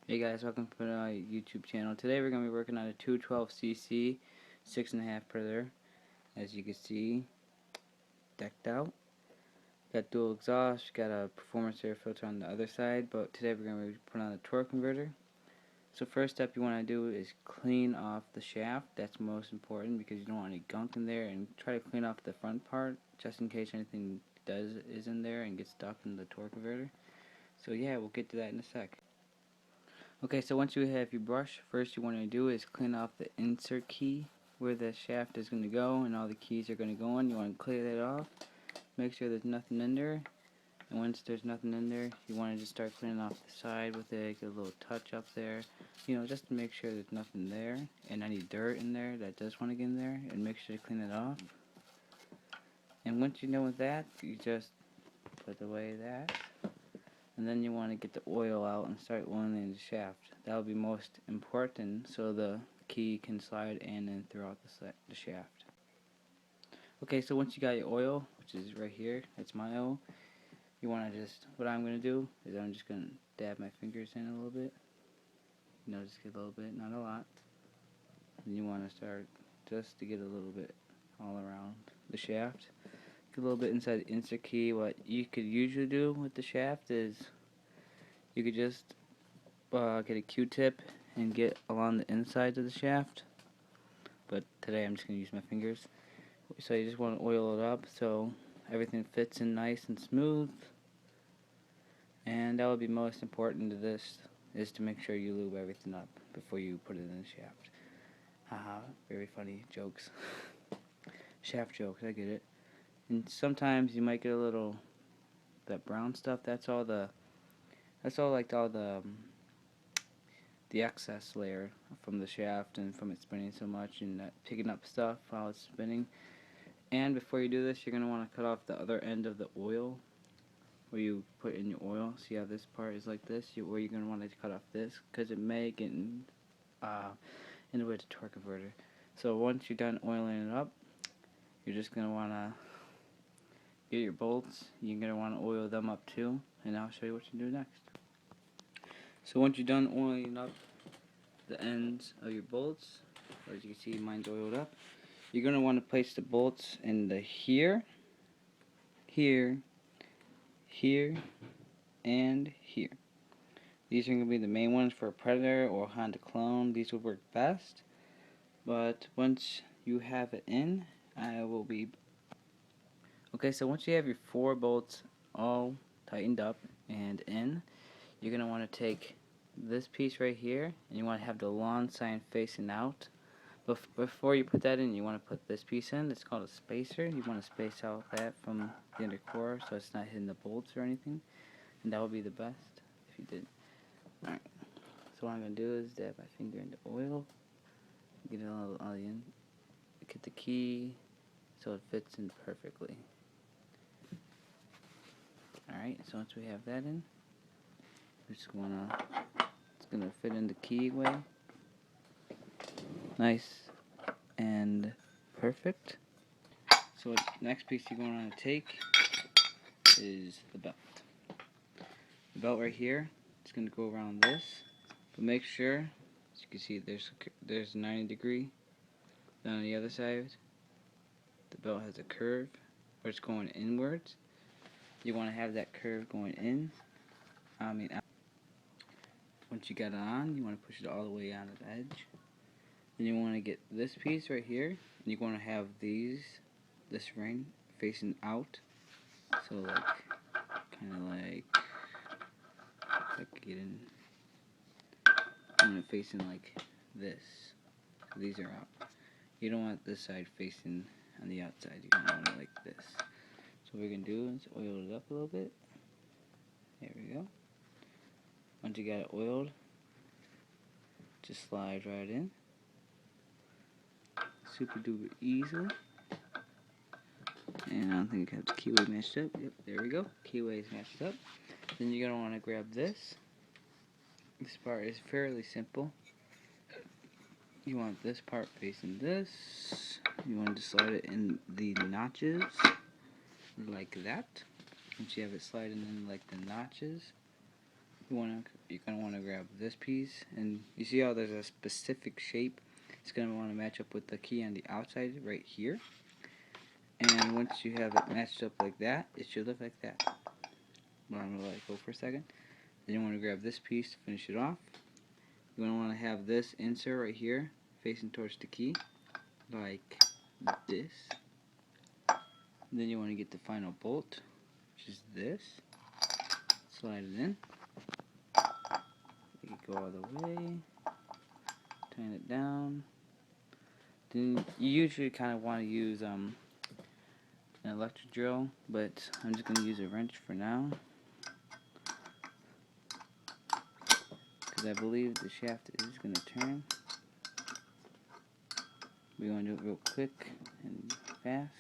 Hey guys, welcome to my YouTube channel. Today we're going to be working on a 212cc 6.5 predator. As you can see, decked out. Got dual exhaust, got a performance air filter on the other side, but today we're going to be putting on a torque converter. So first step you want to do is clean off the shaft. That's most important because you don't want any gunk in there, and try to clean off the front part just in case anything is in there and gets stuck in the torque converter. So yeah, we'll get to that in a sec. Okay, so once you have your brush, first you want to do is clean off the insert key where the shaft is going to go and all the keys are going to go in. You want to clear that off, make sure there's nothing in there, and once there's nothing in there, you want to just start cleaning off the side with it, get a little touch up there, just to make sure there's nothing there, and any dirt in there that does want to get in there, and make sure to clean it off. And once you're done with that, you just put away that. And then you want to get the oil out and start oiling the shaft. That will be most important so the key can slide in and throughout the shaft. Okay, so once you got your oil, which is right here, it's my oil, you want to what I'm going to do is I'm just going to dab my fingers in a little bit. Just get a little bit, not a lot. And you want to start just to get a little bit all around the shaft. A little bit inside the insert key. What you could usually do with the shaft is you could just get a Q-tip and get along the insides of the shaft, but today I'm just going to use my fingers. So you just want to oil it up so everything fits in nice and smooth, and that would be most important to this, is to make sure you lube everything up before you put it in the shaft. Haha, very funny jokes. Shaft jokes, I get it. And sometimes you might get a little, that brown stuff, that's all the excess layer from the shaft and from it spinning so much and picking up stuff while it's spinning. And before you do this, you're going to want to cut off the other end of the oil where you put in your oil. See how this part is like this? Where you're going to want to cut off this because it may get in the way to torque converter. So once you're done oiling it up, you're just going to want to get your bolts. You're going to want to oil them up too, and I'll show you what you do next. So once you're done oiling up the ends of your bolts, or as you can see, mine's oiled up, you're going to want to place the bolts in the here, here, here, and here. These are going to be the main ones for a Predator or Honda Clone. These would work best, but once you have it in, I will be... Okay, so once you have your 4 bolts all tightened up and in, you're going to want to take this piece right here, and you want to have the lawn sign facing out. Before you put that in, you want to put this piece in. It's called a spacer. You want to space out that from the inner core so it's not hitting the bolts or anything, and that would be the best if you did. Alright, so what I'm going to do is dab my finger into oil, get it all in, get the key so it fits in perfectly. Alright, so once we have that in, we're just going to... It's going to fit in the key way. Nice and perfect. So the next piece you're going to want to take is the belt. The belt right here, it's going to go around this, but make sure, as you can see, there's a 90 degree. Then on the other side, the belt has a curve, where it's going inwards. You want to have that curve going in. Out. Once you got it on, you want to push it all the way on the edge. Then you want to get this piece right here, and you want to have this ring facing out. So facing like this. So these are out. You don't want this side facing on the outside. You want it like this. So what we're going to do is oil it up a little bit. There we go. Once you got it oiled, just slide right in. Super duper easily. And I don't think I have the keyway matched up. Yep, there we go. Keyway is matched up. Then you're going to want to grab this. This part is fairly simple. You want this part facing this. You want to slide it in the notches like that. Once you have it sliding in like the notches, you're gonna want to grab this piece, and you see how there's a specific shape. It's gonna want to match up with the key on the outside right here. And once you have it matched up like that, it should look like that. But I'm gonna let it go for a second. Then you want to grab this piece to finish it off. You're gonna want to have this insert right here facing towards the key, like this. And then you want to get the final bolt, which is this. Slide it in. You go all the way. Tighten it down. Then you usually kind of want to use an electric drill, but I'm just going to use a wrench for now, because I believe the shaft is going to turn. We're going to do it real quick and fast.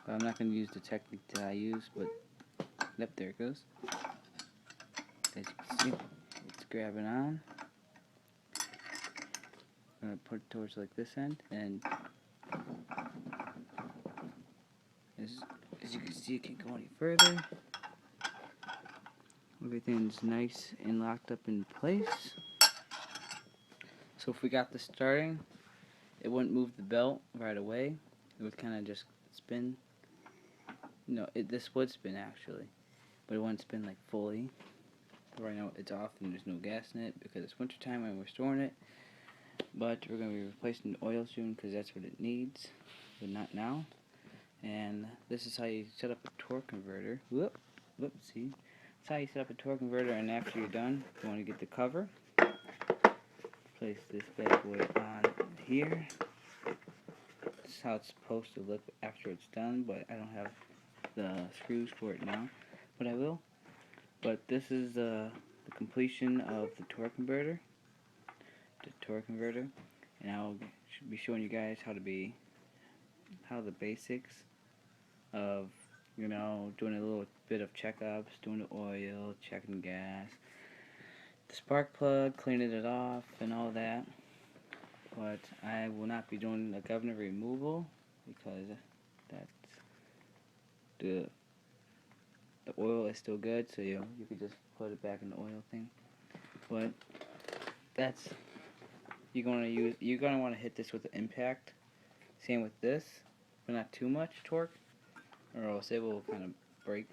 But I'm not going to use the technique that I use, but yep, there it goes. As you can see, it's grabbing on. I'm going to put it towards like this end, and as you can see, it can't go any further. Everything's nice and locked up in place. So if we got this starting, it wouldn't move the belt right away. It would kind of just spin. No, this would spin actually, but it wouldn't spin like fully. But right now it's off and there's no gas in it because it's winter time and we're storing it. But we're going to be replacing the oil soon because that's what it needs, but not now. And this is how you set up a torque converter. See? That's how you set up a torque converter, and after you're done, you want to get the cover. Place this bad boy on here. This is how it's supposed to look after it's done, but I don't have the screws for it now. But I will. But this is the completion of the torque converter. And I'll be showing you guys how the basics of, you know, doing a little bit of checkups, doing the oil, checking gas, the spark plug, cleaning it off, and all that. But I will not be doing the governor removal because the oil is still good, so you could just put it back in the oil thing. But you're gonna want to hit this with the impact. Same with this, but not too much torque, or else it will kind of break.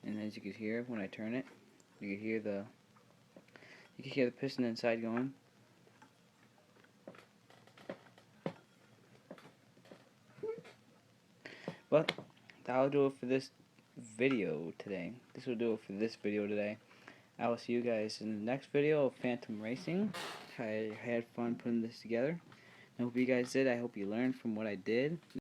And as you can hear when I turn it, you can hear the piston inside going. But that'll do it for this video today. This will do it for this video today. I will see you guys in the next video of Phantom Racing. I had fun putting this together. I hope you guys did. I hope you learned from what I did.